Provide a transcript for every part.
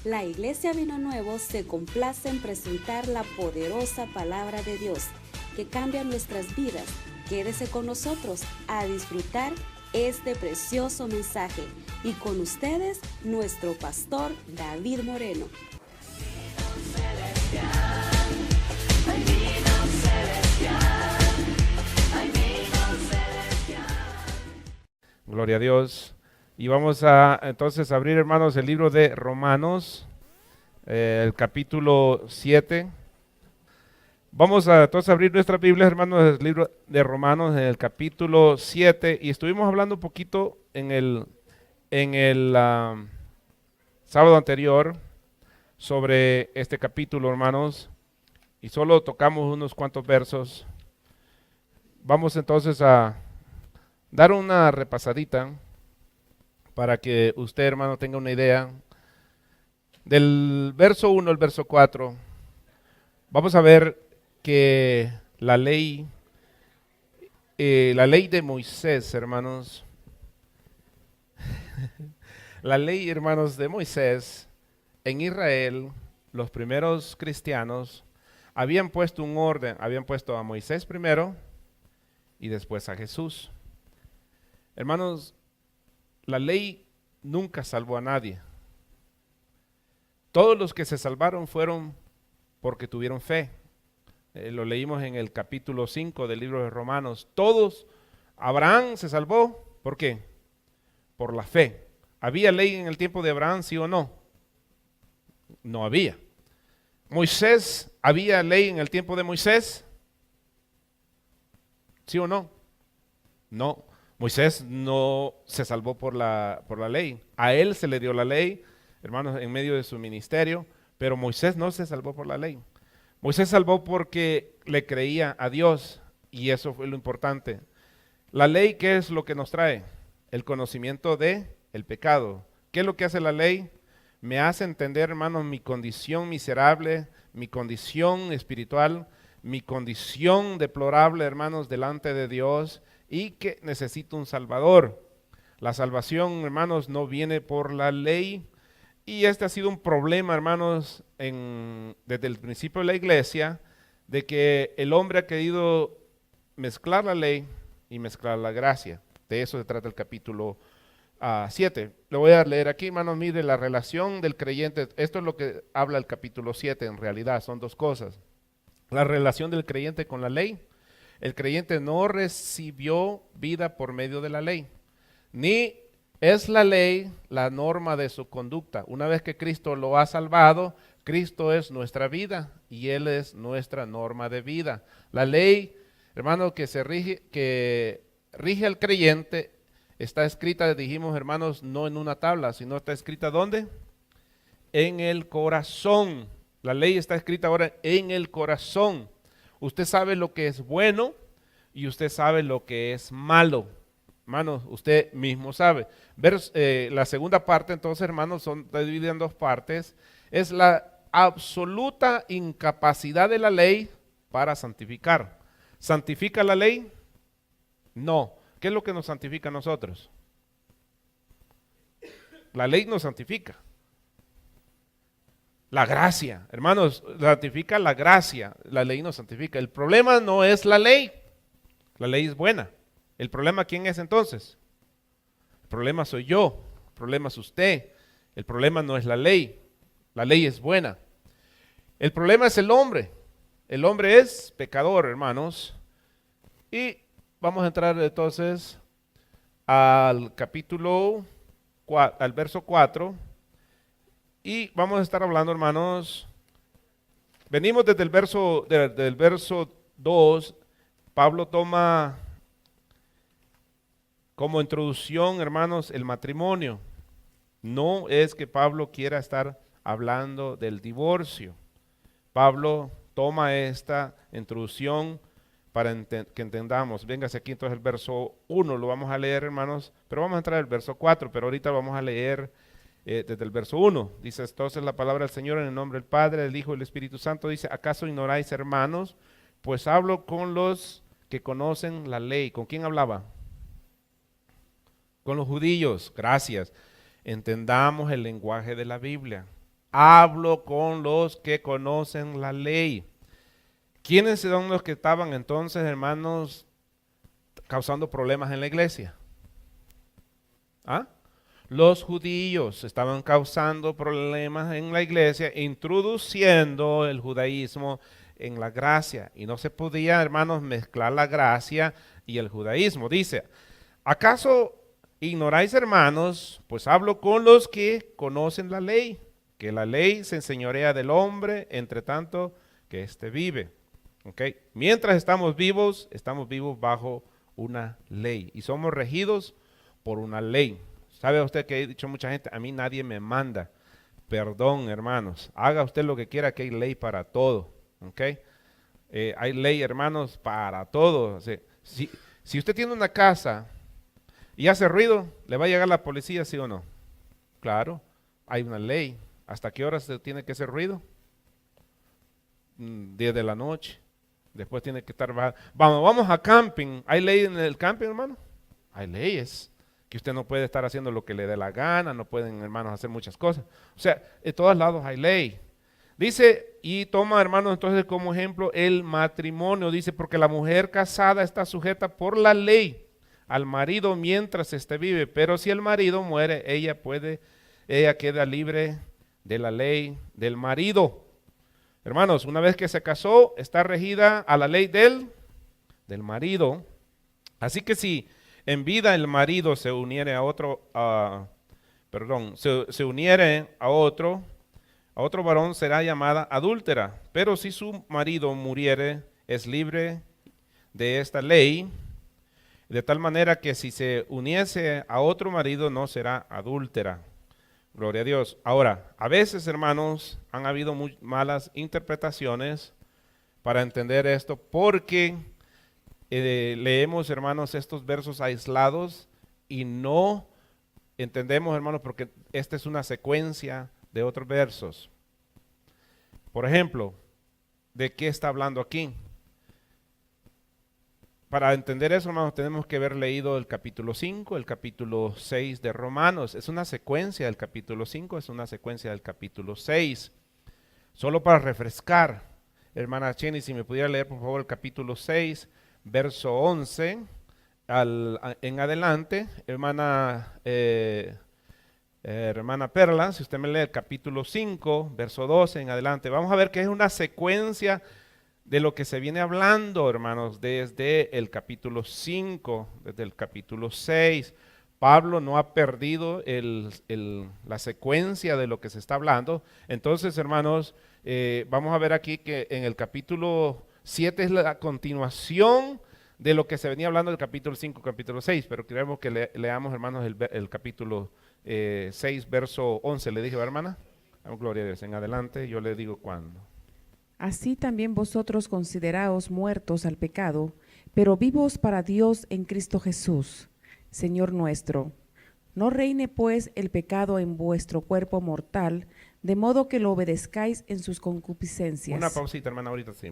La Iglesia Vino Nuevo se complace en presentar la poderosa palabra de Dios que cambia nuestras vidas. Quédese con nosotros a disfrutar este precioso mensaje. Y con ustedes, nuestro pastor David Moreno. Gloria a Dios. Y vamos a entonces abrir, hermanos, el libro de Romanos, el capítulo 7. Vamos a entonces abrir nuestra Biblia, hermanos, el libro de Romanos, en el capítulo 7. Y estuvimos hablando un poquito en el sábado anterior sobre este capítulo, hermanos. Y solo tocamos unos cuantos versos. Vamos entonces a dar una repasadita para que usted, hermano, tenga una idea. Del verso 1 al verso 4, vamos a ver que la ley de Moisés, hermanos, la ley, hermanos, de Moisés en Israel, los primeros cristianos habían puesto un orden, habían puesto a Moisés primero y después a Jesús. Hermanos, la ley nunca salvó a nadie. Todos los que se salvaron fueron porque tuvieron fe. Lo leímos en el capítulo 5 del libro de Romanos. Todos, Abraham se salvó, ¿por qué? Por la fe. ¿Había ley en el tiempo de Abraham, sí o no? No había. Moisés, ¿había ley en el tiempo de Moisés? ¿Sí o no? No. Moisés no se salvó por la ley. A él se le dio la ley, hermanos, en medio de su ministerio, pero Moisés no se salvó por la ley. Moisés salvó porque le creía a Dios, y eso fue lo importante. La ley, ¿qué es lo que nos trae? El conocimiento de el pecado. ¿Qué es lo que hace la ley? Me hace entender, hermanos, mi condición miserable, mi condición espiritual, mi condición deplorable, hermanos, delante de Dios, y que necesito un Salvador. La salvación, hermanos, no viene por la ley, y este ha sido un problema, hermanos, desde el principio de la iglesia, de que el hombre ha querido mezclar la ley y mezclar la gracia. De eso se trata el capítulo 7. Lo voy a leer aquí, hermanos. Mire, la relación del creyente, esto es lo que habla el capítulo 7 en realidad, son dos cosas. La relación del creyente con la ley. El creyente no recibió vida por medio de la ley, ni es la ley la norma de su conducta. Una vez que Cristo lo ha salvado, Cristo es nuestra vida y Él es nuestra norma de vida. La ley, hermano, que rige al creyente, está escrita, dijimos, hermanos, no en una tabla, sino está escrita ¿dónde? En el corazón. La ley está escrita ahora en el corazón. Usted sabe lo que es bueno y usted sabe lo que es malo. Hermanos, usted mismo sabe. La segunda parte, entonces, hermanos, está dividida en dos partes. Es la absoluta incapacidad de la ley para santificar. ¿Santifica la ley? No. ¿Qué es lo que nos santifica a nosotros? La ley nos santifica. La gracia, hermanos, santifica la gracia, la ley nos santifica. El problema no es la ley es buena. ¿El problema quién es entonces? El problema soy yo, el problema es usted, el problema no es la ley es buena. El problema es el hombre es pecador, hermanos. Y vamos a entrar entonces al capítulo, al verso 4. Y vamos a estar hablando, hermanos, venimos desde del verso 2, Pablo toma como introducción, hermanos, el matrimonio. No es que Pablo quiera estar hablando del divorcio. Pablo toma esta introducción para que entendamos. Véngase aquí entonces el verso 1, lo vamos a leer, hermanos, pero vamos a entrar al verso 4, pero ahorita vamos a leer desde el verso 1, dice entonces la palabra del Señor en el nombre del Padre, del Hijo y del Espíritu Santo, dice, ¿acaso ignoráis, hermanos? Pues hablo con los que conocen la ley. ¿Con quién hablaba? Con los judíos, gracias. Entendamos el lenguaje de la Biblia. hablo con los que conocen la ley. ¿Quiénes son los que estaban entonces, hermanos, causando problemas en la iglesia? ¿Ah? Los judíos estaban causando problemas en la iglesia, introduciendo el judaísmo en la gracia. Y no se podía, hermanos, mezclar la gracia y el judaísmo. Dice, ¿acaso ignoráis, hermanos? Pues hablo con los que conocen la ley, que la ley se enseñorea del hombre, entre tanto que éste vive. ¿Okay? Mientras estamos vivos bajo una ley y somos regidos por una ley. ¿Sabe usted que he dicho mucha gente? A mí nadie me manda. Perdón, hermanos. Haga usted lo que quiera, que hay ley para todo. ¿Okay? Hay ley, hermanos, para todo. O sea, si usted tiene una casa y hace ruido, ¿le va a llegar la policía, sí o no? Claro, hay una ley. ¿Hasta qué hora se tiene que hacer ruido? 10 de la noche. Después tiene que estar bajando. Vamos a camping. ¿Hay ley en el camping, hermano? Hay leyes. Que usted no puede estar haciendo lo que le dé la gana, no pueden, hermanos, hacer muchas cosas. O sea, en todos lados hay ley. Dice, y toma, hermanos, entonces como ejemplo el matrimonio. Dice, porque la mujer casada está sujeta por la ley al marido mientras éste vive. Pero si el marido muere, ella queda libre de la ley del marido. Hermanos, una vez que se casó, está regida a la ley del marido. Así que si en vida el marido se uniere a otro, se uniere a otro varón, será llamada adúltera. Pero si su marido muriere, es libre de esta ley, de tal manera que si se uniese a otro marido, no será adúltera. Gloria a Dios. Ahora, a veces, hermanos, han habido muy malas interpretaciones para entender esto, porque leemos, hermanos, estos versos aislados y no entendemos, hermanos, porque esta es una secuencia de otros versos. Por ejemplo, ¿de qué está hablando aquí? Para entender eso, hermanos, tenemos que haber leído el capítulo 5, el capítulo 6 de Romanos. Es una secuencia del capítulo 5, es una secuencia del capítulo 6. Solo para refrescar, hermana Chenny, si me pudiera leer por favor el capítulo 6, verso 11 en adelante. Hermana Perla, si usted me lee el capítulo 5, verso 12 en adelante, vamos a ver que es una secuencia de lo que se viene hablando, hermanos, desde el capítulo 5, desde el capítulo 6. Pablo no ha perdido la secuencia de lo que se está hablando. Entonces, hermanos, vamos a ver aquí que en el capítulo 7 es la continuación de lo que se venía hablando del capítulo 5, capítulo 6, pero queremos que leamos, hermanos, el capítulo 6, verso 11. ¿Le dije, hermana? Gloria a Dios. En adelante yo le digo cuándo. Así también vosotros consideraos muertos al pecado, pero vivos para Dios en Cristo Jesús, Señor nuestro. No reine pues el pecado en vuestro cuerpo mortal, de modo que lo obedezcáis en sus concupiscencias. Una pausita, hermana, ahorita sí.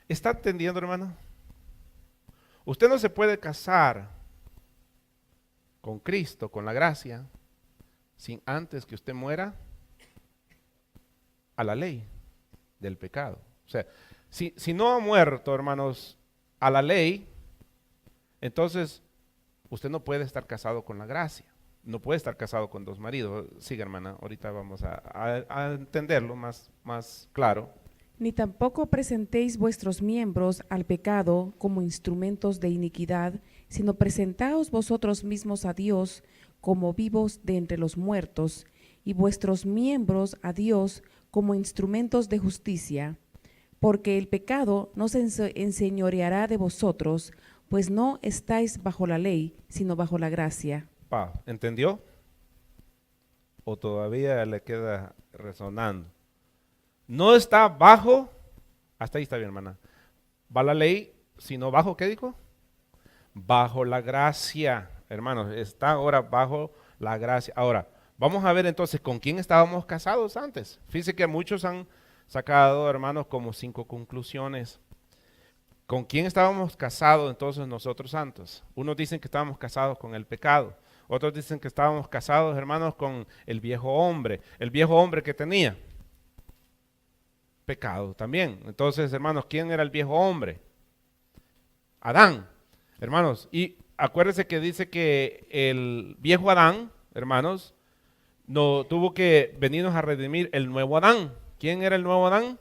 ¿Está entendiendo, hermano? Usted no se puede casar con Cristo, con la gracia, sin antes que usted muera a la ley del pecado. O sea, si no ha muerto, hermanos, a la ley, entonces usted no puede estar casado con la gracia. No puede estar casado con dos maridos. Siga, hermana, ahorita vamos a entenderlo más claro. Ni tampoco presentéis vuestros miembros al pecado como instrumentos de iniquidad, sino presentaos vosotros mismos a Dios como vivos de entre los muertos, y vuestros miembros a Dios como instrumentos de justicia. Porque el pecado no se enseñoreará de vosotros, pues no estáis bajo la ley, sino bajo la gracia. ¿Entendió? ¿O todavía le queda resonando? No está bajo, hasta ahí está bien, hermana, va la ley, sino bajo, ¿qué dijo? Bajo la gracia, hermanos, está ahora bajo la gracia. Ahora, vamos a ver entonces con quién estábamos casados antes. Fíjense que muchos han sacado, hermanos, como 5 conclusiones. ¿Con quién estábamos casados entonces nosotros santos? Unos dicen que estábamos casados con el pecado. Otros dicen que estábamos casados, hermanos, con el viejo hombre. ¿El viejo hombre que tenía? pecado también. Entonces, hermanos, ¿quién era el viejo hombre? Adán, hermanos. Y acuérdense que dice que el viejo Adán, hermanos, no tuvo que venirnos a redimir el nuevo Adán. ¿Quién era el nuevo Adán?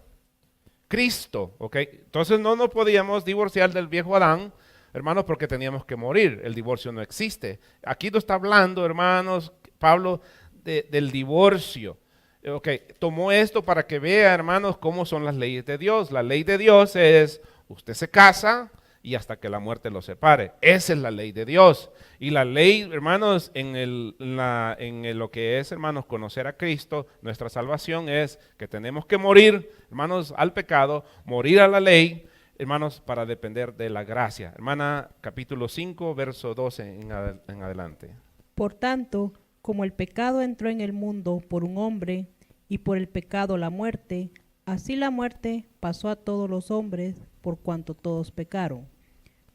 Cristo, ¿ok? Entonces no nos podíamos divorciar del viejo Adán, hermanos, porque teníamos que morir. El divorcio no existe. Aquí no está hablando, hermanos, Pablo, del divorcio. Ok, tomó esto para que vea, hermanos, cómo son las leyes de Dios. La ley de Dios es, usted se casa y hasta que la muerte lo separe. Esa es la ley de Dios. Y la ley, hermanos, lo que es, hermanos, conocer a Cristo, nuestra salvación es que tenemos que morir, hermanos, al pecado, morir a la ley, hermanos, para depender de la gracia. Hermana, capítulo 5, verso 12 en adelante. Por tanto, como el pecado entró en el mundo por un hombre, y por el pecado la muerte, así la muerte pasó a todos los hombres, por cuanto todos pecaron.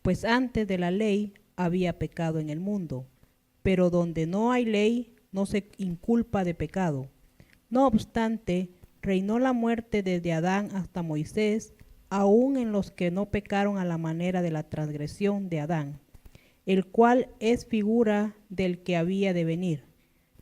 Pues antes de la ley había pecado en el mundo, pero donde no hay ley no se inculpa de pecado. No obstante, reinó la muerte desde Adán hasta Moisés, aun en los que no pecaron a la manera de la transgresión de Adán, el cual es figura del que había de venir.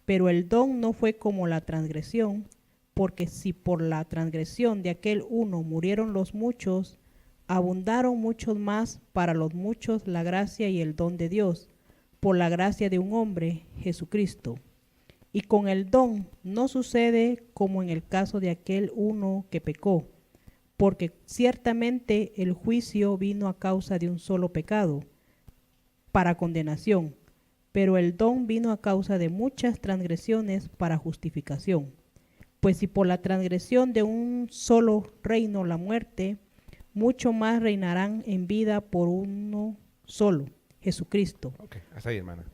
Pero el don no fue como la transgresión, porque si por la transgresión de aquel uno murieron los muchos, abundaron muchos más para los muchos la gracia y el don de Dios, por la gracia de un hombre, Jesucristo. Y con el don no sucede como en el caso de aquel uno que pecó, porque ciertamente el juicio vino a causa de un solo pecado, para condenación, pero el don vino a causa de muchas transgresiones para justificación. Pues si por la transgresión de un solo reino la muerte, mucho más reinarán en vida por uno solo, Jesucristo. Ok, hasta ahí, hermana.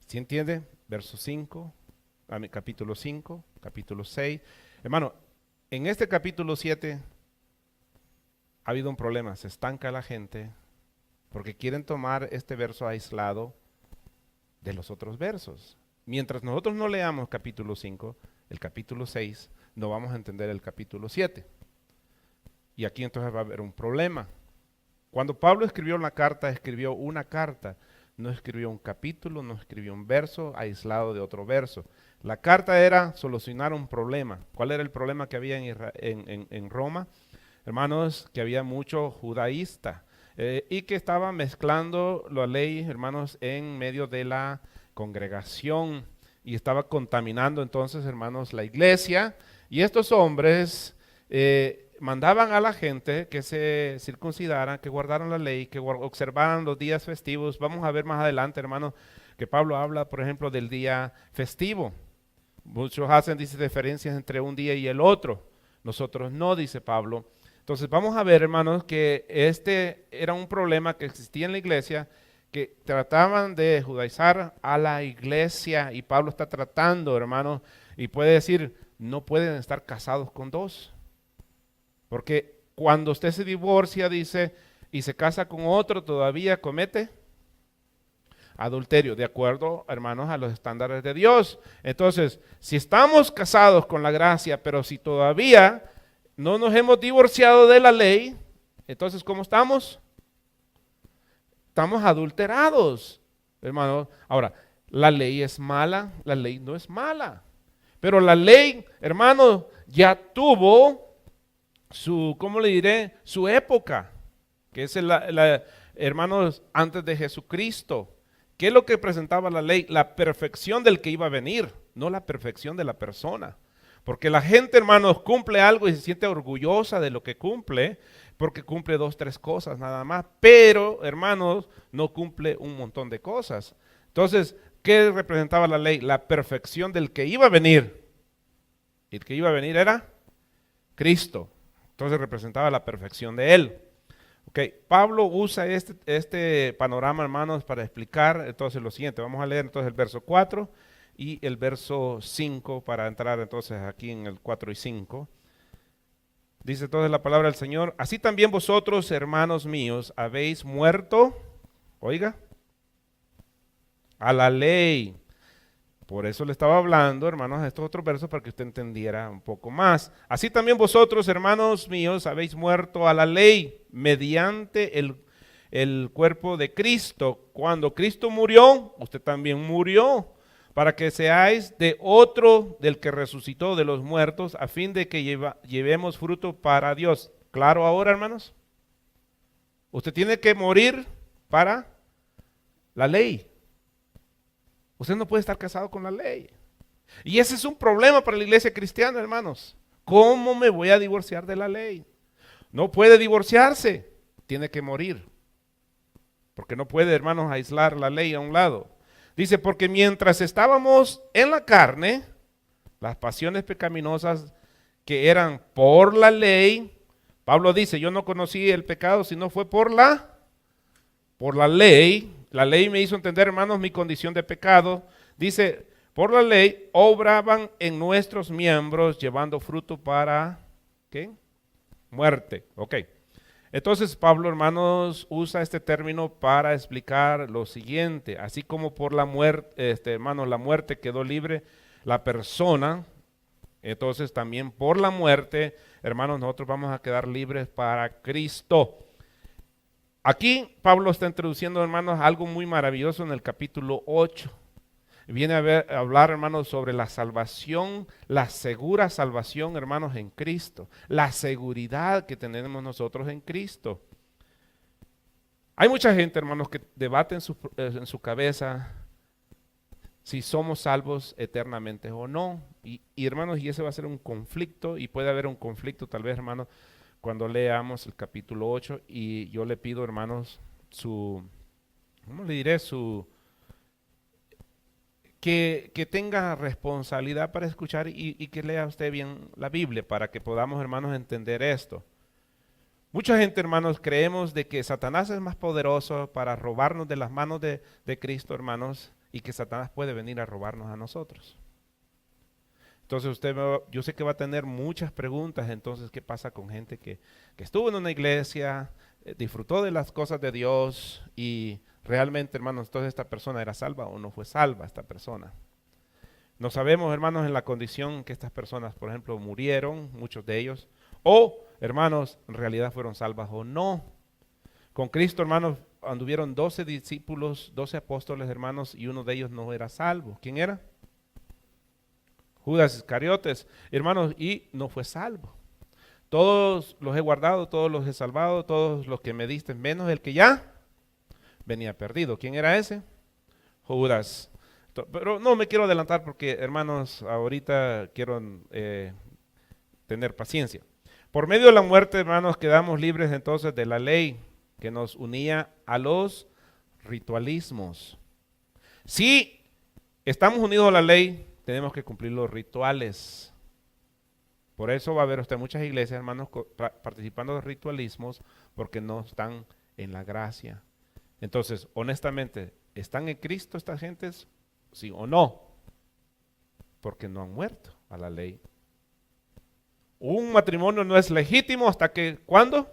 ¿Sí entiende? Verso 5, capítulo 5, capítulo 6. Hermano, en este capítulo 7 ha habido un problema, se estanca la gente porque quieren tomar este verso aislado de los otros versos. Mientras nosotros no leamos capítulo 5, el capítulo 6, no vamos a entender el capítulo 7. Y aquí entonces va a haber un problema. Cuando Pablo escribió la carta, escribió una carta, no escribió un capítulo, no escribió un verso aislado de otro verso. La carta era solucionar un problema. ¿Cuál era el problema que había en Roma? Hermanos, que había mucho judaísta y que estaban mezclando la ley, hermanos, en medio de la congregación y estaba contaminando entonces, hermanos, la iglesia. Y estos hombres mandaban a la gente que se circuncidaran, que guardaran la ley, que observaran los días festivos. Vamos a ver más adelante, hermanos, que Pablo habla, por ejemplo, del día festivo. Muchos hacen, dice, diferencias entre un día y el otro. Nosotros no, dice Pablo. Entonces vamos a ver, hermanos, que este era un problema que existía en la iglesia, que trataban de judaizar a la iglesia, y Pablo está tratando, hermanos, y puede decir, no pueden estar casados con dos. Porque cuando usted se divorcia, dice, y se casa con otro, todavía comete adulterio, de acuerdo, hermanos, a los estándares de Dios. Entonces, si estamos casados con la gracia, pero si todavía no nos hemos divorciado de la ley, entonces, ¿cómo estamos? Estamos adulterados, hermanos. Ahora, ¿la ley es mala? La ley no es mala. Pero la ley, hermanos, ya tuvo su, ¿cómo le diré? Su época, que es, hermanos, antes de Jesucristo. ¿Qué es lo que presentaba la ley? La perfección del que iba a venir, no la perfección de la persona. Porque la gente, hermanos, cumple algo y se siente orgullosa de lo que cumple, porque cumple 2, 3 cosas nada más. Pero, hermanos, no cumple un montón de cosas. Entonces, ¿qué representaba la ley? La perfección del que iba a venir. Y el que iba a venir era Cristo. Entonces representaba la perfección de Él. Okay. Pablo usa este panorama, hermanos, para explicar entonces lo siguiente. Vamos a leer entonces el verso 4 y el verso 5 para entrar entonces aquí en el 4 y 5. Dice entonces la palabra del Señor: así también vosotros, hermanos míos, habéis muerto, oiga, a la ley, Por eso le estaba hablando, hermanos, a estos otros versos para que usted entendiera un poco más. Así también vosotros, hermanos míos, habéis muerto a la ley mediante el cuerpo de Cristo. Cuando Cristo murió, usted también murió, para que seáis de otro, del que resucitó de los muertos, a fin de que llevemos fruto para Dios. ¿Claro ahora, hermanos? Usted tiene que morir para la ley. Usted no puede estar casado con la ley. Y ese es un problema para la iglesia cristiana, hermanos. ¿Cómo me voy a divorciar de la ley? No puede divorciarse, tiene que morir. Porque no puede, hermanos, aislar la ley a un lado. Dice, porque mientras estábamos en la carne, las pasiones pecaminosas que eran por la ley, Pablo dice, yo no conocí el pecado, sino fue por la ley. La ley me hizo entender, hermanos, mi condición de pecado. Dice, por la ley obraban en nuestros miembros llevando fruto para, ¿qué? Muerte. Ok. Entonces Pablo, hermanos, usa este término para explicar lo siguiente. Así como por la muerte, hermanos, la muerte quedó libre la persona, entonces también por la muerte, hermanos, nosotros vamos a quedar libres para Cristo. Aquí Pablo está introduciendo, hermanos, algo muy maravilloso en el capítulo 8. Viene a hablar, hermanos, sobre la salvación, la segura salvación, hermanos, en Cristo. La seguridad que tenemos nosotros en Cristo. Hay mucha gente, hermanos, que debate en su cabeza si somos salvos eternamente o no. Y hermanos, y ese va a ser un conflicto, y puede haber un conflicto tal vez, hermanos, cuando leamos el capítulo 8, y yo le pido, hermanos, ¿cómo le diré? Que tenga responsabilidad para escuchar y que lea usted bien la Biblia para que podamos, hermanos, entender esto. Mucha gente, hermanos, creemos de que Satanás es más poderoso para robarnos de las manos de Cristo, hermanos, y que Satanás puede venir a robarnos a nosotros. Entonces yo sé que va a tener muchas preguntas. Entonces, ¿qué pasa con gente que estuvo en una iglesia, disfrutó de las cosas de Dios y realmente, hermanos, entonces esta persona era salva o no fue salva esta persona? No sabemos, hermanos, en la condición que estas personas, por ejemplo, murieron, muchos de ellos, o, hermanos, en realidad fueron salvas o no. Con Cristo, hermanos, anduvieron 12 discípulos, 12 apóstoles, hermanos, y uno de ellos no era salvo. ¿Quién era? Judas Iscariotes, hermanos, y no fue salvo. Todos los he guardado, todos los he salvado, todos los que me diste, menos el que ya venía perdido. ¿Quién era ese? Judas. Pero no me quiero adelantar porque, hermanos, ahorita quiero tener paciencia. Por medio de la muerte, hermanos, quedamos libres entonces de la ley que nos unía a los ritualismos. Si estamos unidos a la ley, tenemos que cumplir los rituales. Por eso va a haber usted muchas iglesias, hermanos, participando de ritualismos porque no están en la gracia. Entonces, honestamente, ¿están en Cristo estas gentes? ¿Sí o no? Porque no han muerto a la ley. Un matrimonio no es legítimo hasta que, ¿cuándo?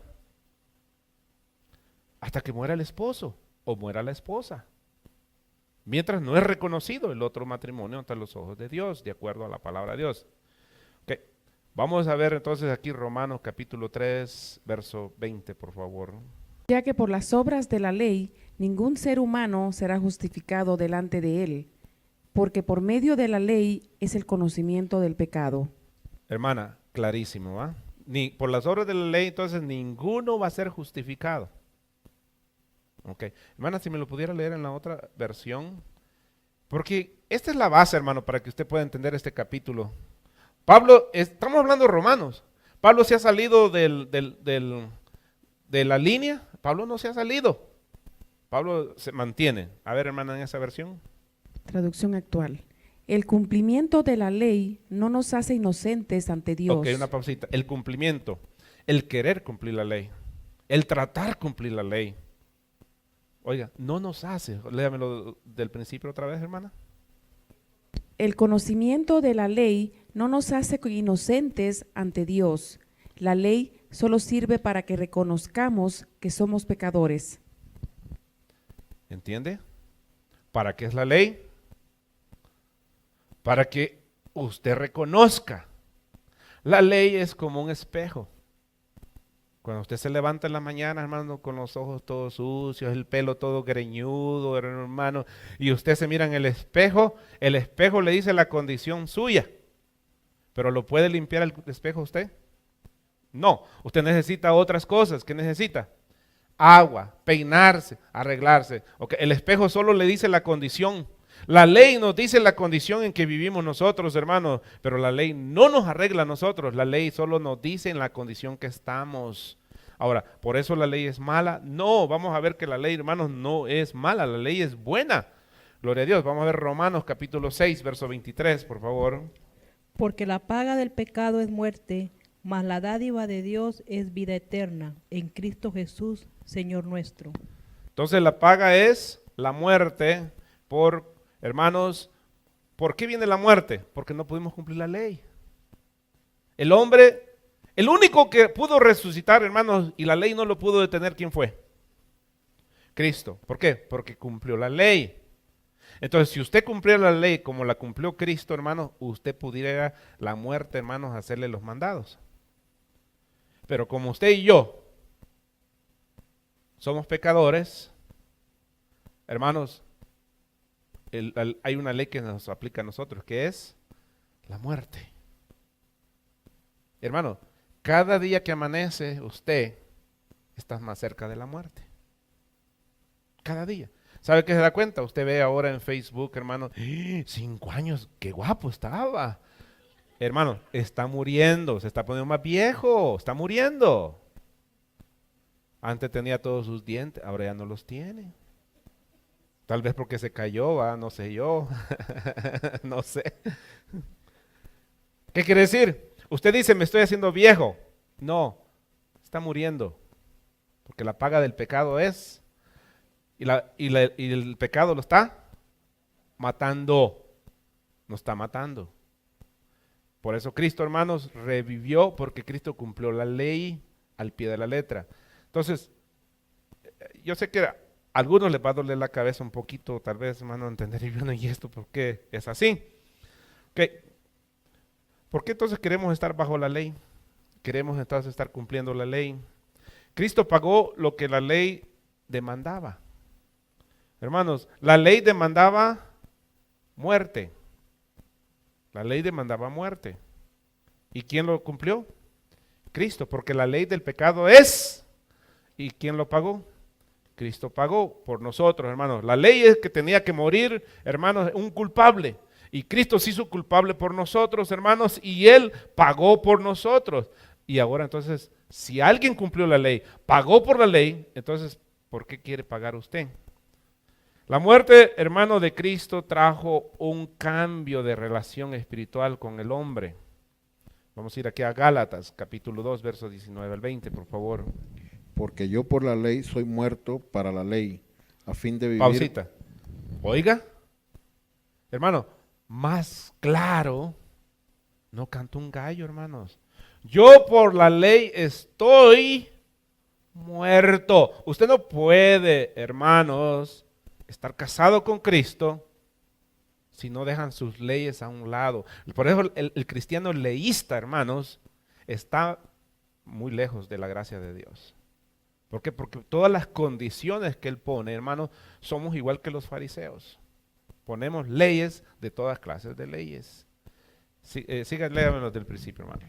Hasta que muera el esposo o muera la esposa. Mientras no es reconocido el otro matrimonio ante los ojos de Dios, de acuerdo a la palabra de Dios. Okay. Vamos a ver entonces aquí Romanos capítulo 3, verso 20, por favor. Ya que por las obras de la ley ningún ser humano será justificado delante de él, porque por medio de la ley es el conocimiento del pecado. Hermana, clarísimo, ¿va? Ni por las obras de la ley entonces ninguno va a ser justificado. Ok, hermana, si me lo pudiera leer en la otra versión, porque esta es la base, hermano, para que usted pueda entender este capítulo. Pablo, estamos hablando de Romanos. Pablo se ha salido de la línea. Pablo no se ha salido. Pablo se mantiene. A ver, hermana, en esa versión. Traducción actual. El cumplimiento de la ley no nos hace inocentes ante Dios. Ok, una pausita. El cumplimiento, el querer cumplir la ley, el tratar cumplir la ley. Oiga, no nos hace, léamelo del principio otra vez, hermana. El conocimiento de la ley no nos hace inocentes ante Dios. La ley solo sirve para que reconozcamos que somos pecadores. ¿Entiende? ¿Para qué es la ley? para que usted reconozca. La ley es como un espejo. Cuando usted se levanta en la mañana, hermano, con los ojos todos sucios, el pelo todo greñudo, hermano, y usted se mira en el espejo le dice la condición suya. ¿Pero lo puede limpiar el espejo usted? No, usted necesita otras cosas. ¿Qué necesita? Agua, peinarse, arreglarse. Okay. El espejo solo le dice la condición. La ley nos dice la condición en que vivimos nosotros, hermanos, pero la ley no nos arregla a nosotros. La ley solo nos dice en la condición que estamos. Ahora, ¿por eso la ley es mala? No, vamos a ver que la ley, hermanos, no es mala. La ley es buena. Gloria a Dios. Vamos a ver Romanos capítulo 6, verso 23, por favor. Porque la paga del pecado es muerte, mas la dádiva de Dios es vida eterna en Cristo Jesús, Señor nuestro. Entonces la paga es la muerte hermanos, ¿por qué viene la muerte? Porque no pudimos cumplir la ley. El hombre, el único que pudo resucitar, hermanos, y la ley no lo pudo detener, ¿quién fue? Cristo. ¿Por qué? Porque cumplió la ley. Entonces, si usted cumpliera la ley como la cumplió Cristo, hermanos, usted pudiera la muerte, hermanos, hacerle los mandados. Pero como usted y yo somos pecadores, hermanos, hay una ley que nos aplica a nosotros, que es la muerte. Hermano, cada día que amanece usted está más cerca de la muerte. Cada día. ¿Sabe qué se da cuenta? Usted ve ahora en Facebook, hermano, 5 años, qué guapo estaba. Hermano, está muriendo, se está poniendo más viejo, está muriendo. Antes tenía todos sus dientes, ahora ya no los tiene. Tal vez porque se cayó, no sé yo, no sé. ¿Qué quiere decir? Usted dice, me estoy haciendo viejo. No, está muriendo. Porque la paga del pecado es, y el pecado lo está matando, no está matando. Por eso Cristo, hermanos, revivió, porque Cristo cumplió la ley al pie de la letra. Entonces, yo sé que a algunos les va a doler la cabeza un poquito, tal vez, hermano, entender y esto, ¿por qué es así? Okay. ¿Por qué entonces queremos estar bajo la ley? Queremos entonces estar cumpliendo la ley. Cristo pagó lo que la ley demandaba. Hermanos, la ley demandaba muerte. La ley demandaba muerte. ¿Y quién lo cumplió? Cristo, porque la ley del pecado es. ¿Y quién lo pagó? Cristo pagó por nosotros, hermanos. La ley es que tenía que morir, hermanos, un culpable. Y Cristo se hizo culpable por nosotros, hermanos, y Él pagó por nosotros. Y ahora entonces, si alguien cumplió la ley, pagó por la ley, entonces, ¿por qué quiere pagar usted? La muerte, hermano, de Cristo trajo un cambio de relación espiritual con el hombre. Vamos a ir aquí a Gálatas, capítulo 2, versos 19 al 20, por favor. Porque yo por la ley soy muerto para la ley, a fin de vivir. Pausita. Oiga, hermano, más claro, no canta un gallo, hermanos. Yo por la ley estoy muerto. Usted no puede, hermanos, estar casado con Cristo si no dejan sus leyes a un lado. Por eso el cristiano leísta, hermanos, está muy lejos de la gracia de Dios. ¿Por qué? Porque todas las condiciones que él pone, hermanos, somos igual que los fariseos. Ponemos leyes de todas clases de leyes. Siga, léamelo del principio, hermano.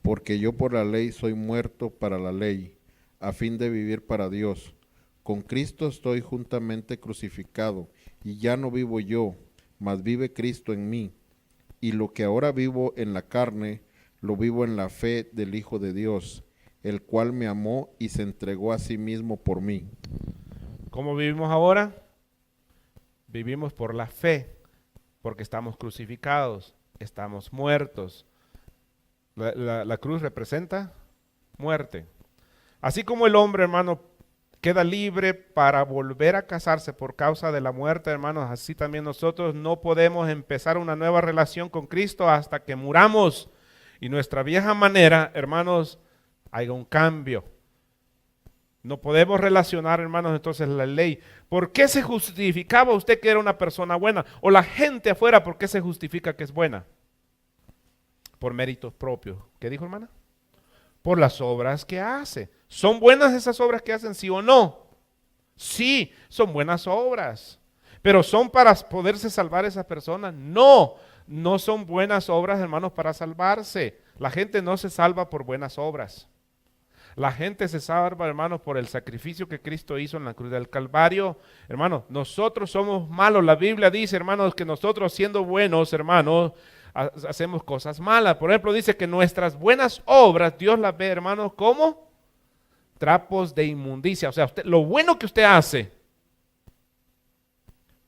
Porque yo por la ley soy muerto para la ley, a fin de vivir para Dios. Con Cristo estoy juntamente crucificado, y ya no vivo yo, mas vive Cristo en mí. Y lo que ahora vivo en la carne, lo vivo en la fe del Hijo de Dios, el cual me amó y se entregó a sí mismo por mí. ¿Cómo vivimos ahora? Vivimos por la fe, porque estamos crucificados, estamos muertos. La cruz representa muerte. Así como el hombre, hermano, queda libre para volver a casarse por causa de la muerte, hermanos, así también nosotros no podemos empezar una nueva relación con Cristo hasta que muramos. Y nuestra vieja manera, hermanos, haya un cambio. No podemos relacionar, hermanos, entonces la ley. ¿Por qué se justificaba usted que era una persona buena? O la gente afuera, ¿por qué se justifica que es buena? Por méritos propios. ¿Qué dijo, hermana? Por las obras que hace. ¿Son buenas esas obras que hacen, sí o no? Sí, son buenas obras. ¿Pero son para poderse salvar esas personas? No, no son buenas obras, hermanos, para salvarse. La gente no se salva por buenas obras. La gente se salva, hermanos, por el sacrificio que Cristo hizo en la cruz del Calvario. Hermanos, nosotros somos malos. La Biblia dice, hermanos, que nosotros siendo buenos, hermanos, hacemos cosas malas. Por ejemplo, dice que nuestras buenas obras, Dios las ve, hermanos, como trapos de inmundicia. O sea, lo bueno que usted hace,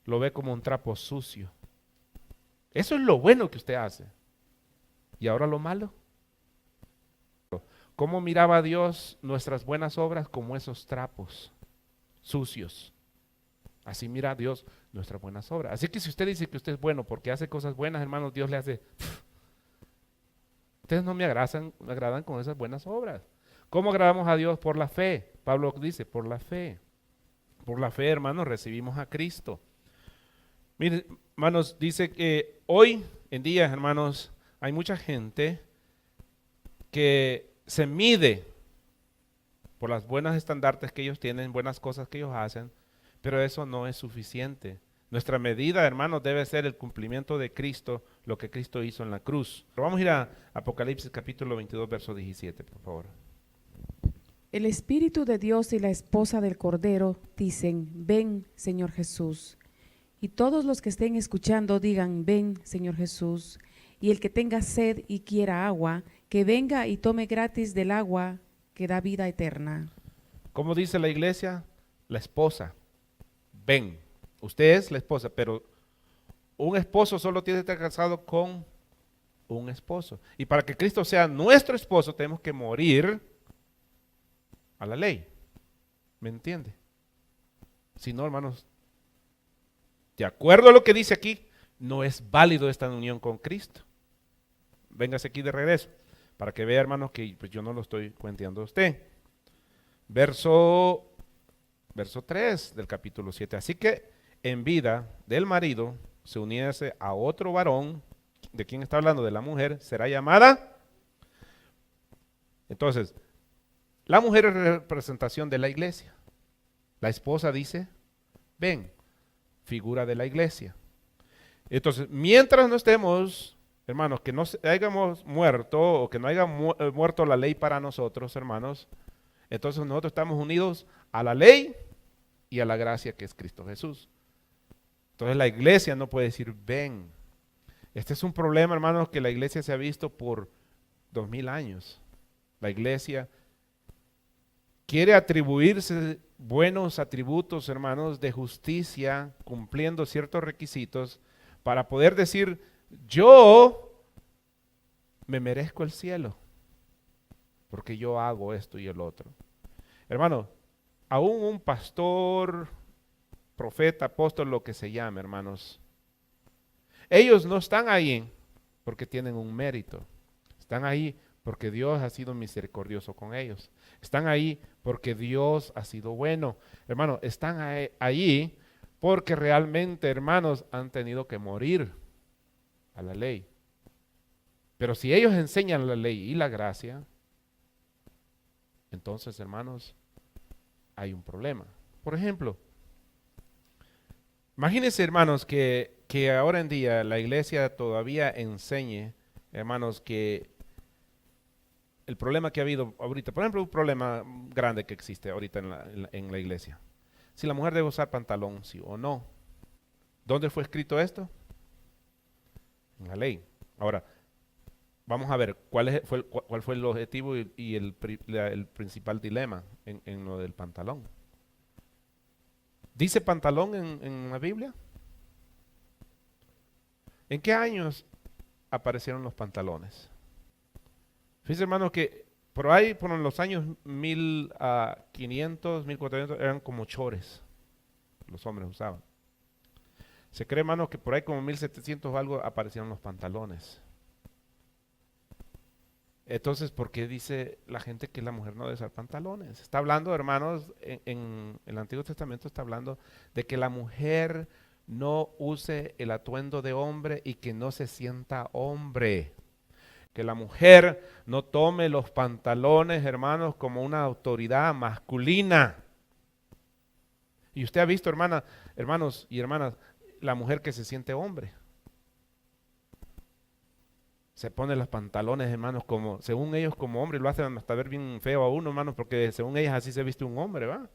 lo ve como un trapo sucio. Eso es lo bueno que usted hace. ¿Y ahora lo malo? ¿Cómo miraba Dios nuestras buenas obras? Como esos trapos sucios. Así mira Dios nuestras buenas obras. Así que si usted dice que usted es bueno porque hace cosas buenas, hermanos, Dios le hace... Ustedes no me agradan con esas buenas obras. ¿Cómo agradamos a Dios? Por la fe. Pablo dice, por la fe. Por la fe, hermanos, recibimos a Cristo. Miren, hermanos, dice que hoy en día, hermanos, hay mucha gente que se mide por las buenas estandartes que ellos tienen, buenas cosas que ellos hacen, pero eso no es suficiente. Nuestra medida, hermanos, debe ser el cumplimiento de Cristo, lo que Cristo hizo en la cruz. Pero vamos a ir a Apocalipsis capítulo 22, verso 17, por favor. El Espíritu de Dios y la esposa del Cordero dicen, ven, Señor Jesús. Y todos los que estén escuchando digan, ven, Señor Jesús. Y el que tenga sed y quiera agua, que venga y tome gratis del agua que da vida eterna. ¿Cómo dice la iglesia? La esposa. Ven. Usted es la esposa, pero un esposo solo tiene que estar casado con un esposo. Y para que Cristo sea nuestro esposo, tenemos que morir a la ley. ¿Me entiende? Si no, hermanos, de acuerdo a lo que dice aquí, no es válido esta unión con Cristo. Véngase aquí de regreso, para que vea, hermanos, que pues, yo no lo estoy cuenteando a usted. Verso 3 del capítulo 7. Así que en vida del marido se uniese a otro varón, ¿de quién está hablando? De la mujer, será llamada. Entonces, la mujer es representación de la iglesia. La esposa dice, ven, figura de la iglesia. Entonces, mientras no estemos, hermanos, que no hayamos muerto o que no haya muerto la ley para nosotros, hermanos, entonces nosotros estamos unidos a la ley y a la gracia que es Cristo Jesús. Entonces la iglesia no puede decir ven. Este es un problema, hermanos, que la iglesia se ha visto por 2000 años. La iglesia quiere atribuirse buenos atributos, hermanos, de justicia, cumpliendo ciertos requisitos, para poder decir, yo me merezco el cielo, porque yo hago esto y el otro. Hermano, aún un pastor, profeta, apóstol, lo que se llame, hermanos, ellos no están ahí porque tienen un mérito. Están ahí porque Dios ha sido misericordioso con ellos. Están ahí porque Dios ha sido bueno. Hermanos, están ahí porque realmente, hermanos, han tenido que morir a la ley. Pero si ellos enseñan la ley y la gracia, entonces, hermanos, hay un problema. Por ejemplo, imagínense, hermanos, que ahora en día la iglesia todavía enseñe, hermanos, que el problema que ha habido ahorita, por ejemplo, un problema grande que existe ahorita en la iglesia. Si la mujer debe usar pantalón, sí o no. ¿Dónde fue escrito esto? En la ley. Ahora, vamos a ver cuál fue el objetivo y el principal dilema en lo del pantalón. ¿Dice pantalón en la Biblia? ¿En qué años aparecieron los pantalones? Fíjense, hermanos, que por ahí, por los años 1500, 1400, eran como chores. Los hombres usaban. Se cree, hermanos, que por ahí como 1700 o algo aparecieron los pantalones. Entonces, ¿por qué dice la gente que la mujer no debe usar pantalones? Está hablando, hermanos, en el Antiguo Testamento está hablando de que la mujer no use el atuendo de hombre y que no se sienta hombre. Que la mujer no tome los pantalones, hermanos, como una autoridad masculina. Y usted ha visto, hermanos y hermanas, la mujer que se siente hombre. Se pone los pantalones, hermanos, como, según ellos como hombre, lo hacen hasta ver bien feo a uno, hermanos, porque según ellas así se viste un hombre, ¿va?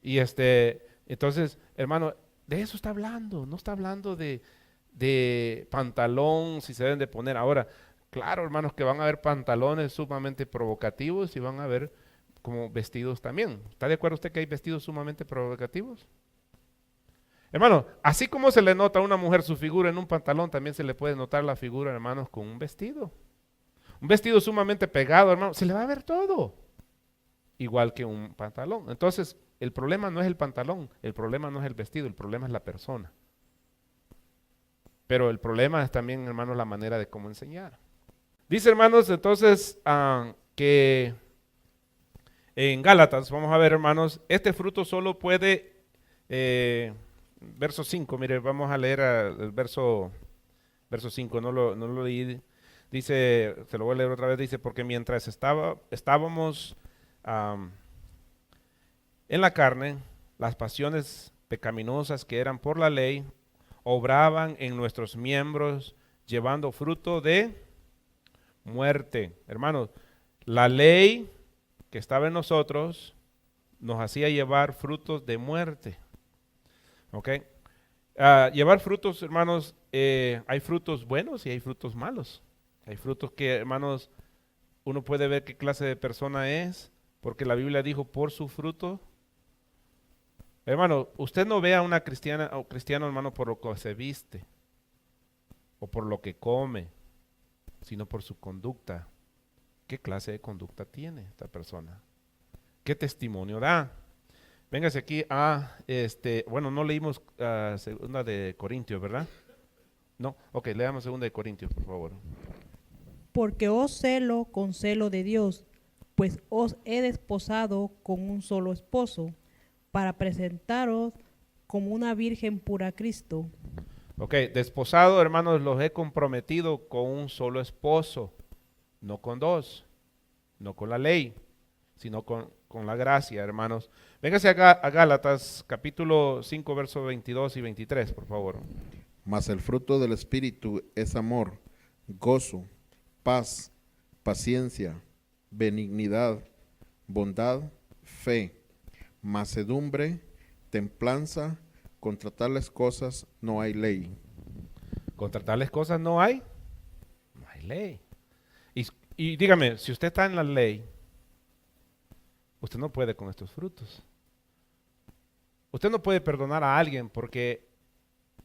Y entonces, hermano, de eso está hablando, no está hablando de pantalón, si se deben de poner. Ahora, claro, hermanos, que van a haber pantalones sumamente provocativos y van a haber como vestidos también. ¿Está de acuerdo usted que hay vestidos sumamente provocativos? Hermano, así como se le nota a una mujer su figura en un pantalón, también se le puede notar la figura, hermanos, con un vestido. Un vestido sumamente pegado, hermano, se le va a ver todo. Igual que un pantalón. Entonces, el problema no es el pantalón, el problema no es el vestido, el problema es la persona. Pero el problema es también, hermanos, la manera de cómo enseñar. Dice, hermanos, entonces, que en Gálatas, vamos a ver, hermanos, este fruto solo puede... verso 5, mire, vamos a leer el verso 5, no lo leí, dice, se lo voy a leer otra vez, dice, porque mientras estábamos en la carne, las pasiones pecaminosas que eran por la ley, obraban en nuestros miembros, llevando fruto de muerte. Hermanos, la ley que estaba en nosotros nos hacía llevar frutos de muerte. ¿Ok? Llevar frutos, hermanos, hay frutos buenos y hay frutos malos. Hay frutos que, hermanos, uno puede ver qué clase de persona es, porque la Biblia dijo, por su fruto. Hermano, usted no ve a una cristiana o cristiano, hermano, por lo que se viste o por lo que come, sino por su conducta. ¿Qué clase de conducta tiene esta persona? ¿Qué testimonio da? Véngase aquí bueno, no leímos segunda de Corintios, ¿verdad? No, ok, leamos segunda de Corintios, por favor. Porque os celo con celo de Dios, pues os he desposado con un solo esposo, para presentaros como una virgen pura a Cristo. Ok, desposado, hermanos, los he comprometido con un solo esposo, no con dos, no con la ley, sino con la gracia, hermanos. Véngase acá a Gálatas, capítulo 5, versos 22 y 23, por favor. Mas el fruto del Espíritu es amor, gozo, paz, paciencia, benignidad, bondad, fe, mansedumbre, templanza. Contra tales cosas no hay ley. Contra tales cosas no hay ley. Y dígame, si usted está en la ley, usted no puede con estos frutos. Usted no puede perdonar a alguien porque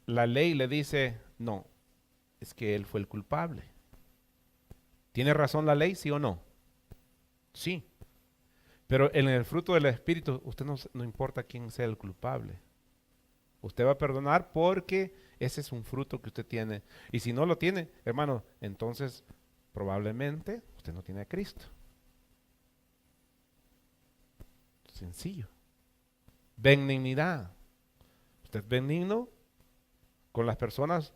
la ley le dice, no, es que él fue el culpable. ¿Tiene razón la ley, sí o no? Sí. Pero en el fruto del Espíritu, usted no importa quién sea el culpable. Usted va a perdonar porque ese es un fruto que usted tiene. Y si no lo tiene, hermano, entonces probablemente usted no tiene a Cristo. Sencillo. Benignidad. Usted es benigno con las personas,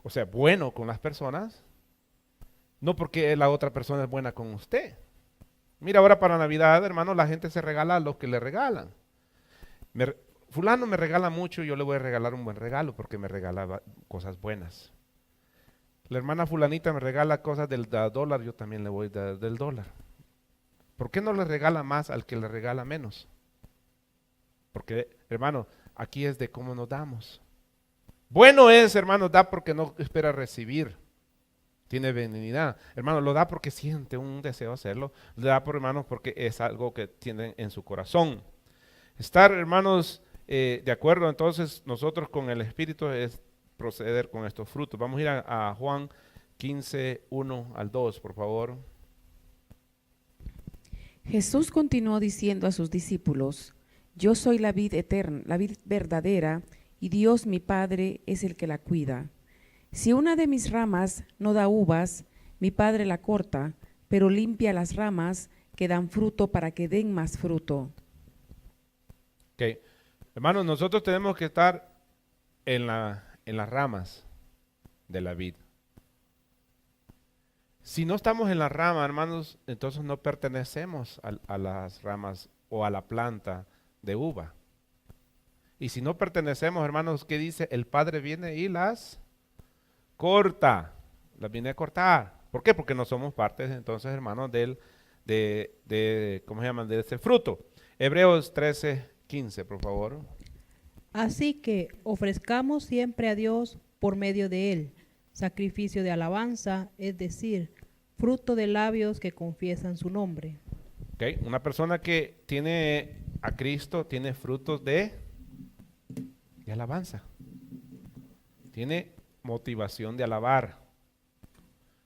o sea, bueno con las personas, no porque la otra persona es buena con usted. Mira, ahora para Navidad, hermano, la gente se regala a los que le regalan. Fulano me regala mucho, yo le voy a regalar un buen regalo porque me regala cosas buenas. La hermana fulanita me regala cosas del dólar, yo también le voy del dólar. ¿Por qué no le regala más al que le regala menos? Porque, hermano, aquí es de cómo nos damos. Bueno es, hermano, da porque no espera recibir. Tiene benignidad. Hermano, lo da porque siente un deseo hacerlo. Lo da, por hermanos, porque es algo que tiene en su corazón. Estar, hermanos, de acuerdo, entonces, nosotros con el Espíritu es proceder con estos frutos. Vamos a ir a Juan 15, 1 al 2, por favor. Jesús continuó diciendo a sus discípulos, yo soy la vid eterna, la vid verdadera, y Dios mi Padre es el que la cuida. Si una de mis ramas no da uvas, Mi Padre la corta, pero limpia las ramas que dan fruto para que den más fruto. Ok. Hermanos, nosotros tenemos que estar en las ramas de la vid. Si no estamos en la rama, hermanos, entonces no pertenecemos a las ramas o a la planta de uva. Y si no pertenecemos, hermanos, ¿qué dice? El Padre viene y las corta, las viene a cortar. ¿Por qué? Porque no somos parte, entonces, hermanos, ¿cómo se llaman? De ese fruto. Hebreos 13:15, por favor. Así que ofrezcamos siempre a Dios por medio de él sacrificio de alabanza, es decir, fruto de labios que confiesan su nombre. Okay. Una persona que tiene a Cristo tiene frutos de alabanza. Tiene motivación de alabar.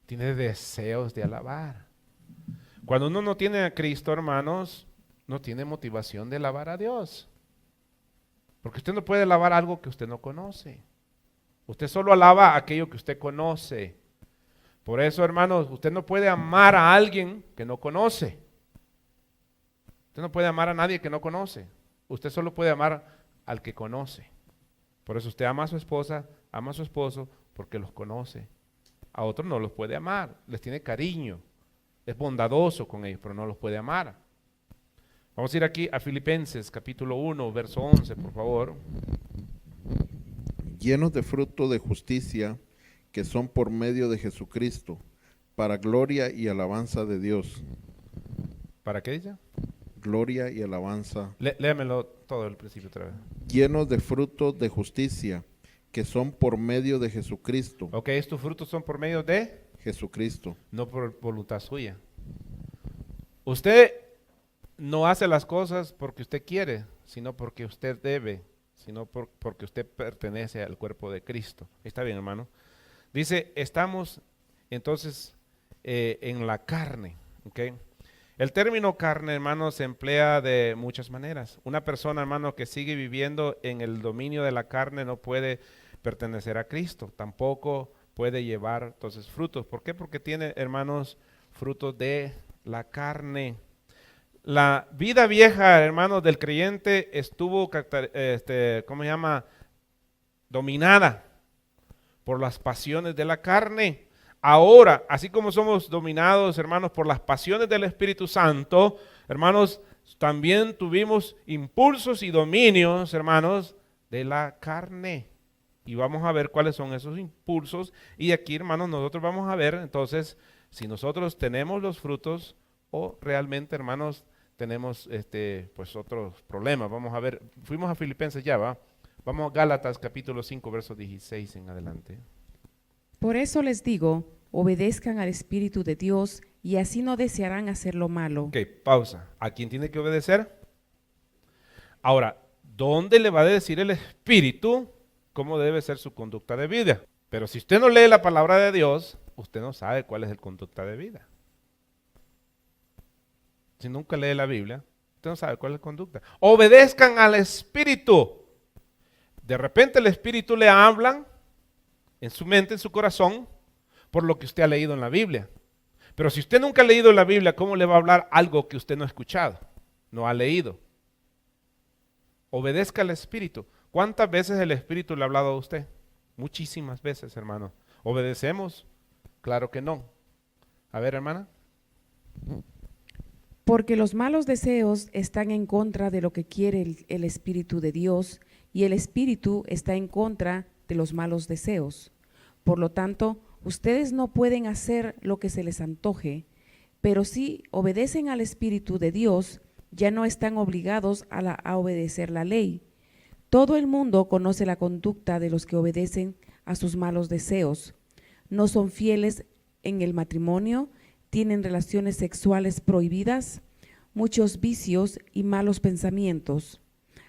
Tiene deseos de alabar. Cuando uno no tiene a Cristo, hermanos, no tiene motivación de alabar a Dios. Porque usted no puede alabar algo que usted no conoce. Usted solo alaba aquello que usted conoce. Por eso, hermanos, usted no puede amar a alguien que no conoce. Usted no puede amar a nadie que no conoce. Usted solo puede amar al que conoce. Por eso usted ama a su esposa, ama a su esposo, porque los conoce. A otros no los puede amar, les tiene cariño, es bondadoso con ellos, pero no los puede amar. Vamos a ir aquí a Filipenses capítulo 1, verso 11, por favor. Llenos de fruto de justicia, que son por medio de Jesucristo, para gloria y alabanza de Dios. ¿Para qué dice? Gloria y alabanza. Léamelo todo el principio otra vez. Llenos de fruto de justicia, que son por medio de Jesucristo. Ok, estos frutos son por medio de Jesucristo. no por voluntad suya. Usted no hace las cosas porque usted quiere, sino porque usted debe, sino porque usted pertenece al cuerpo de Cristo. Está bien, hermano. Dice, estamos entonces en la carne. ¿Okay? El término carne, hermano, se emplea de muchas maneras. Una persona, hermano, que sigue viviendo en el dominio de la carne no puede pertenecer a Cristo. Tampoco puede llevar entonces frutos. ¿Por qué? Porque tiene, hermanos, frutos de la carne. La vida vieja, hermanos, del creyente estuvo, ¿cómo se llama? Dominada por las pasiones de la carne. Ahora, así como somos dominados, hermanos, por las pasiones del Espíritu Santo, hermanos, también tuvimos impulsos y dominios, hermanos, de la carne. Y vamos a ver cuáles son esos impulsos. Y aquí, hermanos, nosotros vamos a ver, entonces, si nosotros tenemos los frutos o realmente, hermanos, tenemos pues otros problemas. Vamos a ver, fuimos a Filipenses ya, ¿va? Vamos a Gálatas capítulo 5, verso 16 en adelante. Por eso les digo, obedezcan al Espíritu de Dios y así no desearán hacer lo malo. Ok, pausa. ¿A quién tiene que obedecer? Ahora, ¿dónde le va a decir el Espíritu cómo debe ser su conducta de vida? Pero si usted no lee la palabra de Dios, usted no sabe cuál es el conducta de vida. Si nunca lee la Biblia, usted no sabe cuál es la conducta. Obedezcan al Espíritu. De repente el Espíritu le habla en su mente, en su corazón, por lo que usted ha leído en la Biblia. Pero si usted nunca ha leído la Biblia, ¿cómo le va a hablar algo que usted no ha escuchado, no ha leído? Obedezca al Espíritu. ¿Cuántas veces el Espíritu le ha hablado a usted? Muchísimas veces, hermano. ¿Obedecemos? Claro que no. A ver, hermana. Porque los malos deseos están en contra de lo que quiere el Espíritu de Dios y el Espíritu está en contra de los malos deseos. Por lo tanto, ustedes no pueden hacer lo que se les antoje, pero si obedecen al Espíritu de Dios, ya no están obligados a obedecer la ley. Todo el mundo conoce la conducta de los que obedecen a sus malos deseos. No son fieles en el matrimonio, tienen relaciones sexuales prohibidas, muchos vicios y malos pensamientos.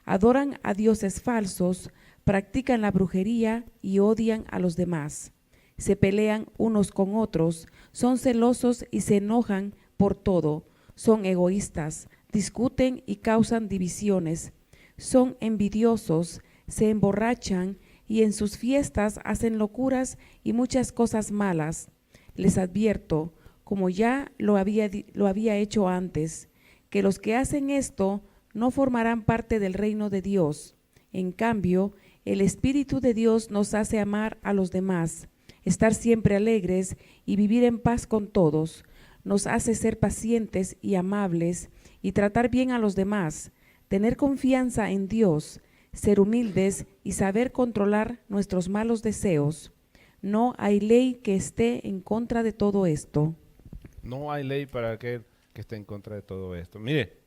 Adoran a dioses falsos, practican la brujería y odian a los demás. Se pelean unos con otros, son celosos y se enojan por todo, son egoístas, discuten y causan divisiones, son envidiosos, se emborrachan y en sus fiestas hacen locuras y muchas cosas malas. Les advierto, como ya lo había hecho antes, que los que hacen esto no formarán parte del reino de Dios. En cambio, el Espíritu de Dios nos hace amar a los demás, estar siempre alegres y vivir en paz con todos. Nos hace ser pacientes y amables y tratar bien a los demás, tener confianza en Dios, ser humildes y saber controlar nuestros malos deseos. No hay ley que esté en contra de todo esto. No hay ley para aquel que esté en contra de todo esto. Mire,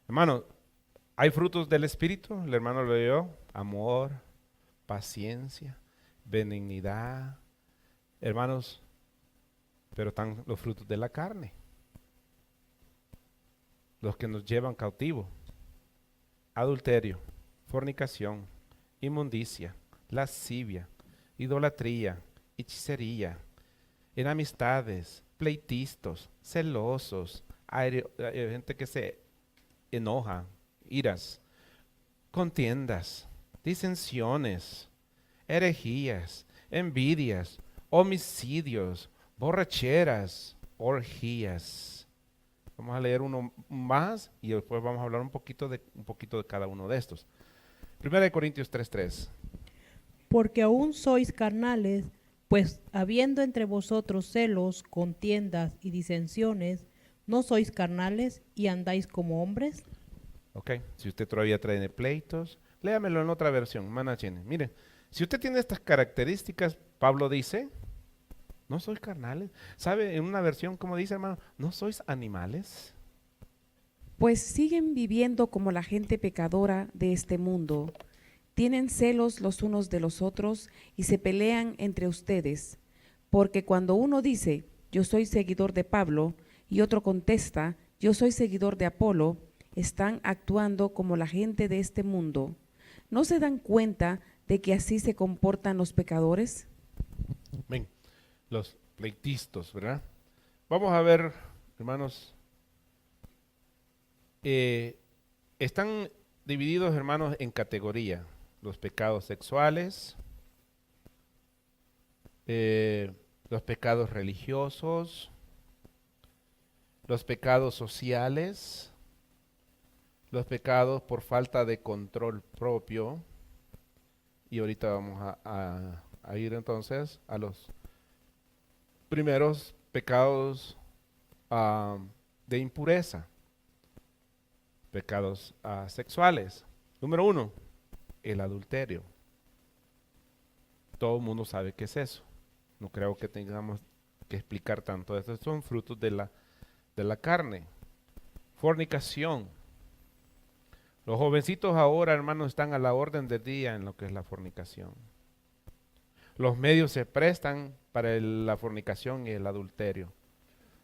hermano, hay frutos del Espíritu, el hermano lo dio, amor, paciencia, benignidad, hermanos, pero están los frutos de la carne, los que nos llevan cautivo: adulterio, fornicación, inmundicia, lascivia, idolatría, hechicería, enemistades, pleitistas, celosos, gente que se enoja, iras, contiendas, disensiones, herejías, envidias, homicidios, borracheras, orgías. Vamos a leer uno más y después vamos a hablar un poquito de cada uno de estos. 1 Corintios 3:3. Porque aún sois carnales, pues habiendo entre vosotros celos, contiendas y disensiones, ¿no sois carnales y andáis como hombres? Ok, si usted todavía trae pleitos, léamelo en otra versión, hermana Chene. Mire, si usted tiene estas características, Pablo dice, no sois carnales. ¿Sabe en una versión como dice, hermano? ¿No sois animales? Pues siguen viviendo como la gente pecadora de este mundo. Tienen celos los unos de los otros y se pelean entre ustedes. Porque cuando uno dice, yo soy seguidor de Pablo, y otro contesta, yo soy seguidor de Apolo, están actuando como la gente de este mundo. ¿No se dan cuenta de que así se comportan los pecadores? Ven, los pleitistas, ¿verdad? Vamos a ver, hermanos, están divididos, hermanos, en categoría: los pecados sexuales, los pecados religiosos, los pecados sociales, los pecados por falta de control propio. Y ahorita vamos a ir entonces a los primeros pecados de impureza, pecados sexuales. Número 1, el adulterio. Todo el mundo sabe qué es eso. No creo que tengamos que explicar tanto. Estos son frutos de la carne. Fornicación. Los jovencitos ahora, hermanos, están a la orden del día en lo que es la fornicación. Los medios se prestan para la fornicación y el adulterio.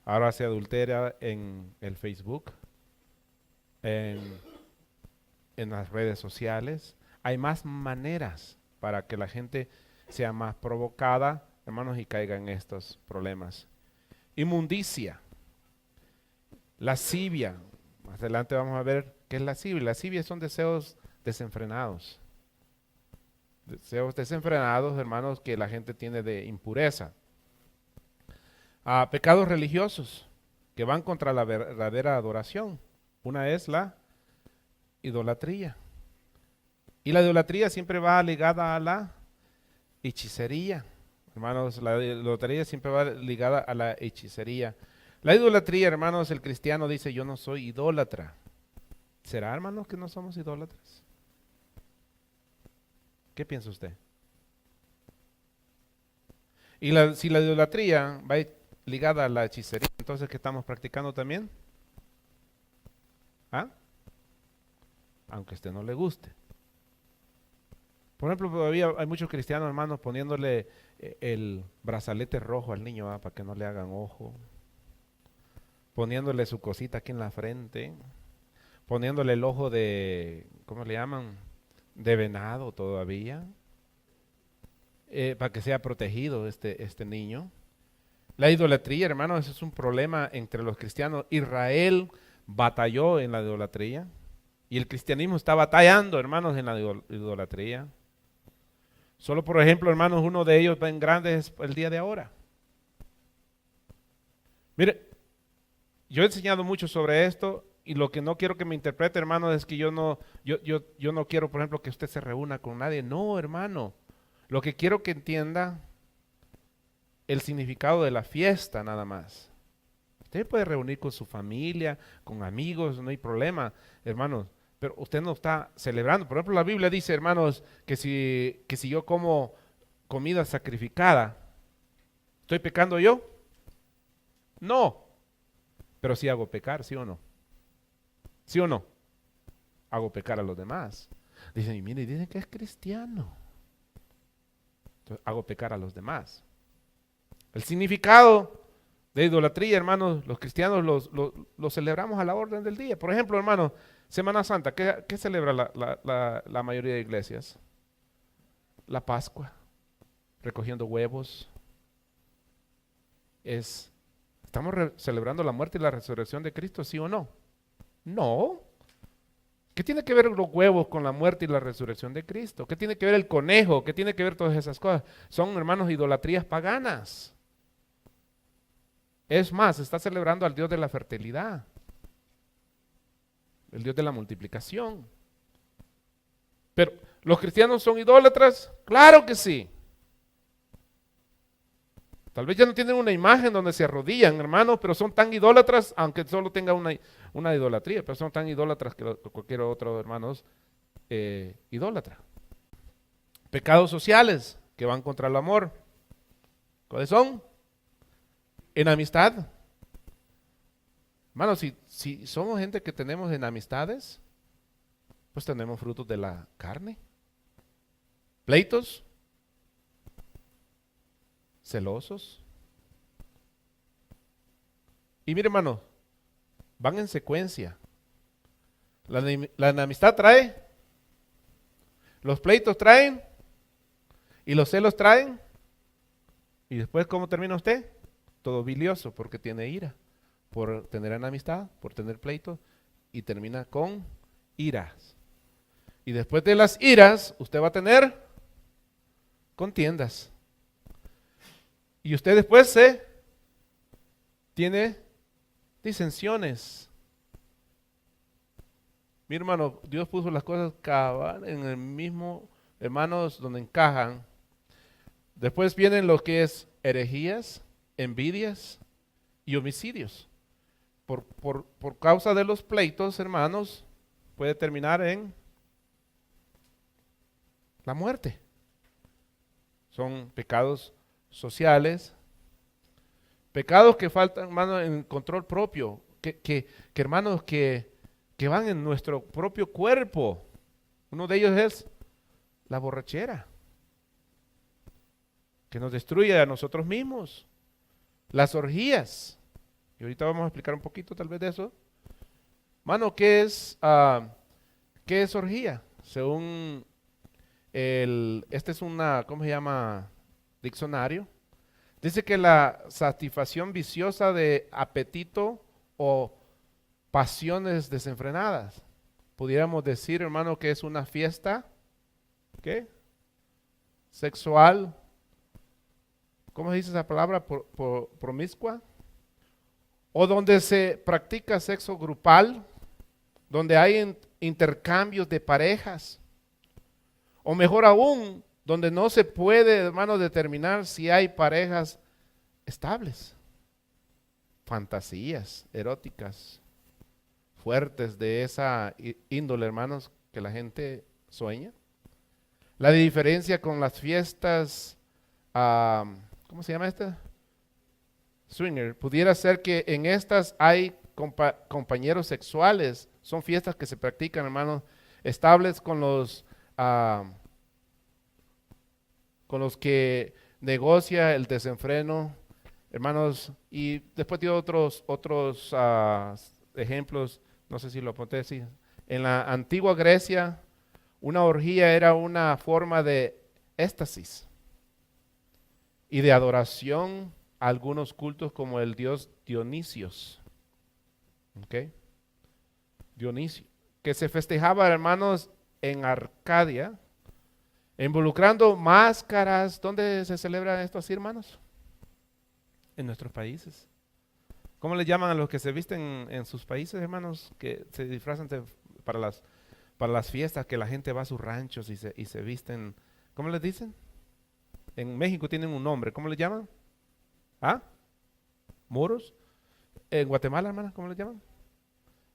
Ahora se adultera en el Facebook, en las redes sociales. Hay más maneras para que la gente sea más provocada, hermanos, y caiga en estos problemas. Inmundicia, lascivia. Más adelante vamos a ver qué es lascivia. Lascivia son deseos desenfrenados. Deseos desenfrenados, hermanos, que la gente tiene de impureza. Pecados religiosos que van contra la verdadera adoración. Una es la idolatría. Y la idolatría siempre va ligada a la hechicería. Hermanos, la idolatría siempre va ligada a la hechicería. La idolatría, hermanos, el cristiano dice, yo no soy idólatra. ¿Será, hermanos, que no somos idólatras? ¿Qué piensa usted? Y si la idolatría va ligada a la hechicería, entonces, ¿qué estamos practicando también? Aunque a usted no le guste. Por ejemplo, todavía hay muchos cristianos, hermanos, poniéndole el brazalete rojo al niño para que no le hagan ojo. Poniéndole su cosita aquí en la frente. Poniéndole el ojo de, ¿cómo le llaman? De venado todavía. Para que sea protegido este niño. La idolatría, hermanos, eso es un problema entre los cristianos. Israel batalló en la idolatría. Y el cristianismo está batallando, hermanos, en la idolatría. Solo por ejemplo, hermanos, uno de ellos bien grande es el día de ahora. Mire, yo he enseñado mucho sobre esto y lo que no quiero que me interprete, hermano, es que yo no quiero, por ejemplo, que usted se reúna con nadie. No, hermano. Lo que quiero que entienda el significado de la fiesta nada más. Usted puede reunir con su familia, con amigos, no hay problema, hermanos. Pero usted no está celebrando. Por ejemplo, la Biblia dice, hermanos, que si yo como comida sacrificada, ¿estoy pecando yo? No. Pero sí hago pecar, ¿sí o no? ¿Sí o no? Hago pecar a los demás. Dicen, y mire, dicen que es cristiano. Entonces, hago pecar a los demás. El significado de idolatría, hermanos, los cristianos lo celebramos a la orden del día. Por ejemplo, hermanos, Semana Santa, ¿qué celebra la mayoría de iglesias? La Pascua, recogiendo huevos. ¿Estamos celebrando la muerte y la resurrección de Cristo, sí o no? No. ¿Qué tiene que ver los huevos con la muerte y la resurrección de Cristo? ¿Qué tiene que ver el conejo? ¿Qué tiene que ver todas esas cosas? Son, hermanos, idolatrías paganas. Es más, está celebrando al Dios de la fertilidad, el Dios de la multiplicación. Pero, ¿los cristianos son idólatras? Claro que sí. Tal vez ya no tienen una imagen donde se arrodillan, hermanos, pero son tan idólatras, aunque solo tenga una idolatría, pero son tan idólatras que cualquier otro, hermanos, idólatra. Pecados sociales que van contra el amor. ¿Cuáles son? Enemistad. Hermanos, si somos gente que tenemos enemistades, pues tenemos frutos de la carne. Pleitos. Celosos. Y mire, hermano, van en secuencia. La enemistad trae, los pleitos traen, y los celos traen. Y después, ¿cómo termina usted? Todo bilioso, porque tiene ira, por tener enemistad, por tener pleitos, y termina con iras. Y después de las iras, usted va a tener contiendas. Y usted después tiene disensiones. Mi hermano, Dios puso las cosas cabal en el mismo, hermanos, donde encajan. Después vienen lo que es herejías, envidias y homicidios. Por causa de los pleitos, hermanos, puede terminar en la muerte. Son pecados sociales, pecados que faltan, hermanos, en control propio, hermanos, que van en nuestro propio cuerpo. Uno de ellos es la borrachera, que nos destruye a nosotros mismos. Las orgías, y ahorita vamos a explicar un poquito tal vez de eso. Hermano, ¿qué es orgía? Según este es ¿cómo se llama? Diccionario. Dice que la satisfacción viciosa de apetito o pasiones desenfrenadas. Pudiéramos decir, hermano, que es una fiesta, ¿qué? Sexual. ¿Cómo se dice esa palabra? Promiscua. O donde se practica sexo grupal, donde hay intercambios de parejas. O mejor aún, donde no se puede, hermano, determinar si hay parejas estables. Fantasías eróticas fuertes de esa índole, hermanos, que la gente sueña. La diferencia con las fiestas, ¿cómo se llama esta? Swinger. Pudiera ser que en estas hay compañeros sexuales. Son fiestas que se practican, hermanos, estables con los que negocia el desenfreno, hermanos. Y después dio otros ejemplos, no sé si lo apunté así. En la antigua Grecia, una orgía era una forma de éxtasis y de adoración a algunos cultos como el dios Dionisios. ¿Ok? Dionisio, que se festejaba, hermanos, en Arcadia, involucrando máscaras. ¿Dónde se celebra esto así, hermanos? En nuestros países. ¿Cómo le llaman a los que se visten en sus países, hermanos? Que se disfrazan para las fiestas, que la gente va a sus ranchos y se visten. ¿Cómo les dicen? En México tienen un nombre. ¿Cómo le llaman? ¿Ah? ¿Moros? En Guatemala, hermanas, ¿cómo le llaman?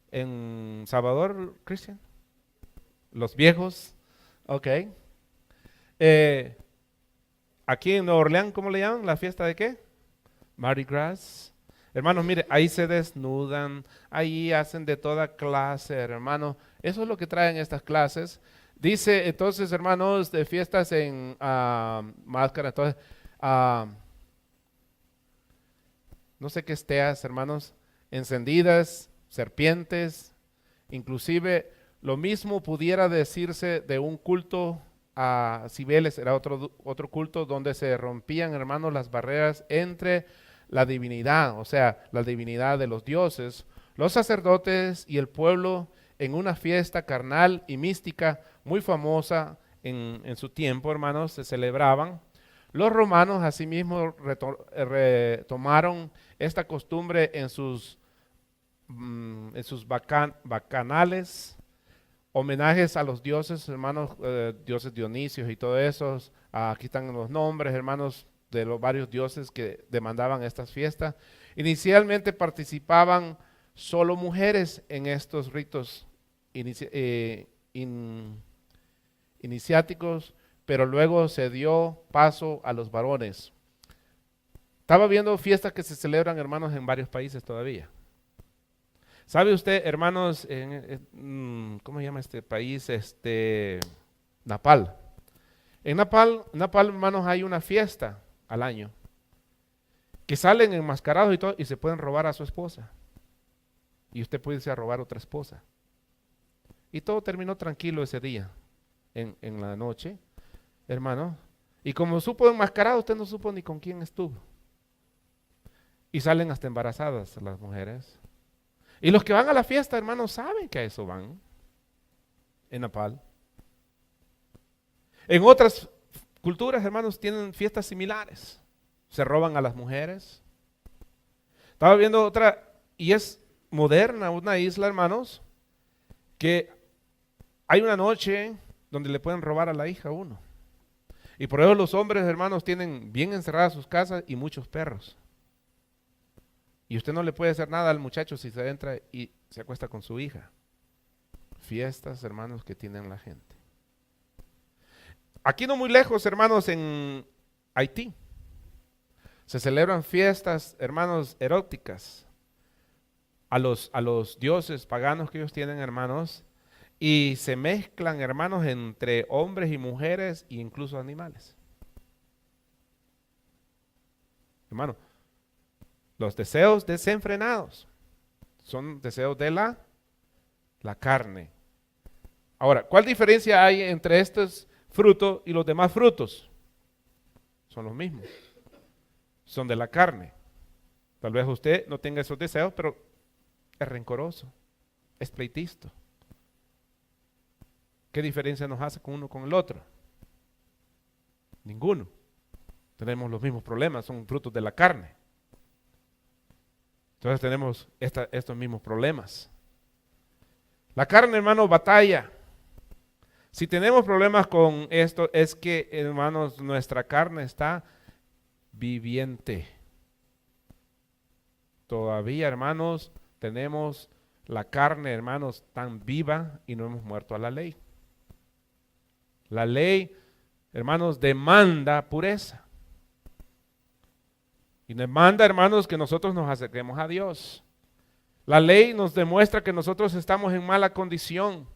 En Salvador, Cristian. Los viejos. Ok. Aquí en Nueva Orleans, ¿cómo le llaman? ¿La fiesta de qué? Mardi Gras. Hermanos, mire, ahí se desnudan, ahí hacen de toda clase, hermanos. Eso es lo que traen estas clases. Dice entonces, hermanos, de fiestas en máscara, entonces, no sé qué esteas, hermanos, encendidas, serpientes, inclusive lo mismo pudiera decirse de un culto a Cibeles, era otro culto donde se rompían, hermanos, las barreras entre la divinidad, o sea, la divinidad de los dioses, los sacerdotes y el pueblo en una fiesta carnal y mística muy famosa en su tiempo, hermanos, se celebraban. Los romanos asimismo retomaron esta costumbre en sus bacanales, homenajes a los dioses, hermanos, dioses Dionisios y todo eso. Aquí están los nombres, hermanos, de los varios dioses que demandaban estas fiestas. Inicialmente participaban solo mujeres en estos ritos iniciáticos, pero luego se dio paso a los varones. Estaba viendo fiestas que se celebran, hermanos, en varios países todavía. ¿Sabe usted, hermanos, cómo se llama este país? Nepal. En Nepal, hermanos, hay una fiesta al año que salen enmascarados y todo y se pueden robar a su esposa. Y usted puede irse a robar a otra esposa. Y todo terminó tranquilo ese día, en la noche, hermano. Y como supo enmascarado, usted no supo ni con quién estuvo. Y salen hasta embarazadas las mujeres. Y los que van a la fiesta, hermanos, saben que a eso van. En Nepal. En otras culturas, hermanos, tienen fiestas similares. Se roban a las mujeres. Estaba viendo otra, y es moderna, una isla, hermanos, que hay una noche donde le pueden robar a la hija a uno. Y por eso los hombres, hermanos, tienen bien encerradas sus casas y muchos perros. Y usted no le puede hacer nada al muchacho si se entra y se acuesta con su hija. Fiestas, hermanos, que tienen la gente. Aquí no muy lejos, hermanos, en Haití, se celebran fiestas, hermanos, eróticas a los dioses paganos que ellos tienen, hermanos, y se mezclan, hermanos, entre hombres y mujeres e incluso animales. Hermano, los deseos desenfrenados son deseos de la carne. Ahora, ¿cuál diferencia hay entre estos frutos y los demás frutos? Son los mismos. Son de la carne. Tal vez usted no tenga esos deseos, pero es rencoroso, es pleitisto. ¿Qué diferencia nos hace con uno con el otro? Ninguno. Tenemos los mismos problemas, son frutos de la carne. Entonces tenemos estos mismos problemas. La carne, hermano, batalla. Si tenemos problemas con esto, es que, hermanos, nuestra carne está viviente. Todavía, hermanos, tenemos la carne, hermanos, tan viva y no hemos muerto a la ley. La ley, hermanos, demanda pureza. Y demanda, hermanos, que nosotros nos acerquemos a Dios. La ley nos demuestra que nosotros estamos en mala condición.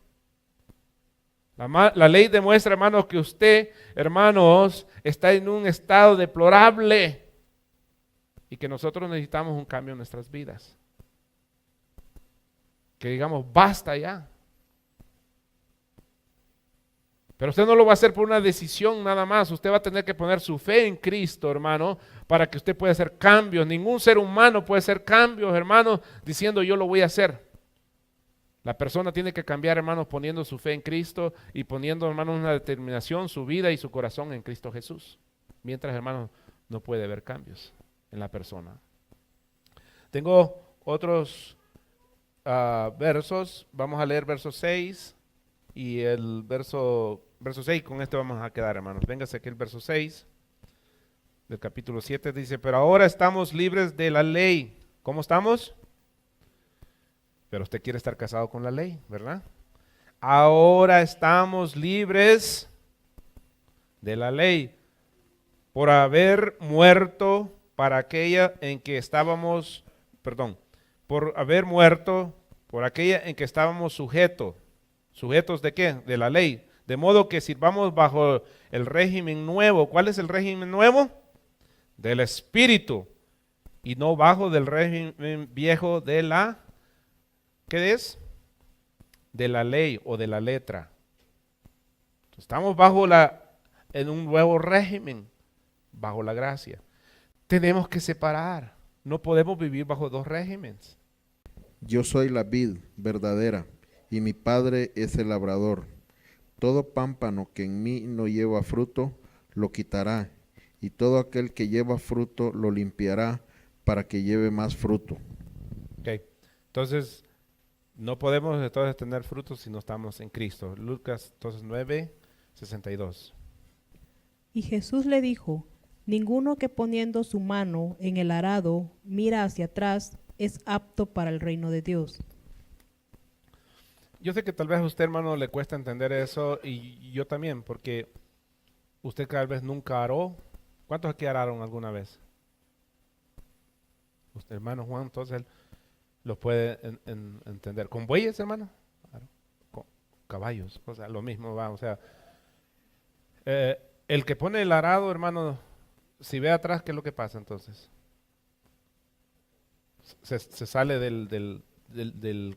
La ley demuestra, hermanos, que usted, hermanos, está en un estado deplorable y que nosotros necesitamos un cambio en nuestras vidas. Que digamos, basta ya. Pero usted no lo va a hacer por una decisión nada más. Usted va a tener que poner su fe en Cristo, hermano, para que usted pueda hacer cambios. Ningún ser humano puede hacer cambios, hermano, diciendo yo lo voy a hacer. La persona tiene que cambiar, hermanos, poniendo su fe en Cristo y poniendo, hermanos, una determinación, su vida y su corazón en Cristo Jesús. Mientras, hermanos, no puede haber cambios en la persona. Tengo otros versos. Vamos a leer verso 6 y el verso 6. Con este vamos a quedar, hermanos. Véngase aquí el verso 6 del capítulo 7. Dice, pero ahora estamos libres de la ley. ¿Cómo estamos? Pero usted quiere estar casado con la ley, ¿verdad? Ahora estamos libres de la ley por haber muerto para aquella en que estábamos, por haber muerto por aquella en que estábamos sujetos. ¿Sujetos de qué? De la ley. De modo que sirvamos bajo el régimen nuevo. ¿Cuál es el régimen nuevo? Del Espíritu. Y no bajo del régimen viejo de la, ¿qué es? De la ley o de la letra. Estamos en un nuevo régimen, bajo la gracia. Tenemos que separar. No podemos vivir bajo dos regímenes. Yo soy la vid verdadera, y mi Padre es el labrador. Todo pámpano que en mí no lleva fruto, lo quitará, y todo aquel que lleva fruto, lo limpiará, para que lleve más fruto. Ok, entonces, no podemos entonces tener frutos si no estamos en Cristo. Lucas 9:62. Y Jesús le dijo, ninguno que poniendo su mano en el arado mira hacia atrás es apto para el reino de Dios. Yo sé que tal vez a usted, hermano, le cuesta entender eso, y yo también, porque usted tal vez nunca aró. ¿Cuántos aquí araron alguna vez? Usted, hermano Juan, entonces él lo puede entender. ¿Con bueyes, hermano? Con caballos, o sea, lo mismo va, o sea, el que pone el arado, hermano, si ve atrás, ¿qué es lo que pasa entonces? Se sale del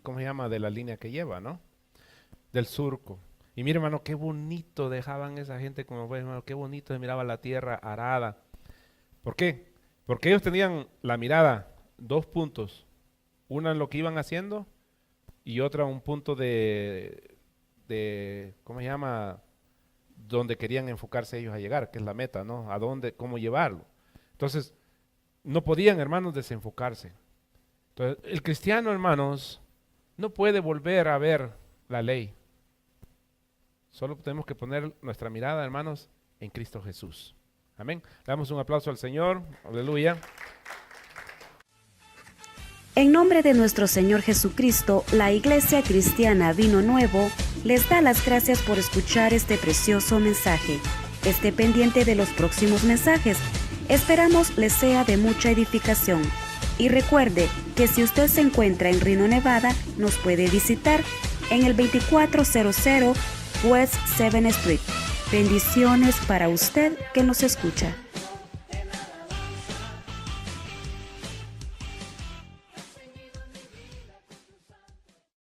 ¿cómo se llama? De la línea que lleva, ¿no? Del surco. Y mire, hermano, qué bonito dejaban esa gente, como fue, hermano, qué bonito se miraba la tierra arada. ¿Por qué? Porque ellos tenían la mirada, dos puntos. Una en lo que iban haciendo y otra un punto de ¿cómo se llama? Donde querían enfocarse ellos a llegar, que es la meta, ¿no? A dónde, cómo llevarlo. Entonces, no podían, hermanos, desenfocarse. Entonces, el cristiano, hermanos, no puede volver a ver la ley. Solo tenemos que poner nuestra mirada, hermanos, en Cristo Jesús. Amén. Le damos un aplauso al Señor. Aleluya. En nombre de nuestro Señor Jesucristo, la Iglesia Cristiana Vino Nuevo les da las gracias por escuchar este precioso mensaje. Esté pendiente de los próximos mensajes. Esperamos les sea de mucha edificación. Y recuerde que si usted se encuentra en Reno, Nevada, nos puede visitar en el 2400 West 7th Street. Bendiciones para usted que nos escucha.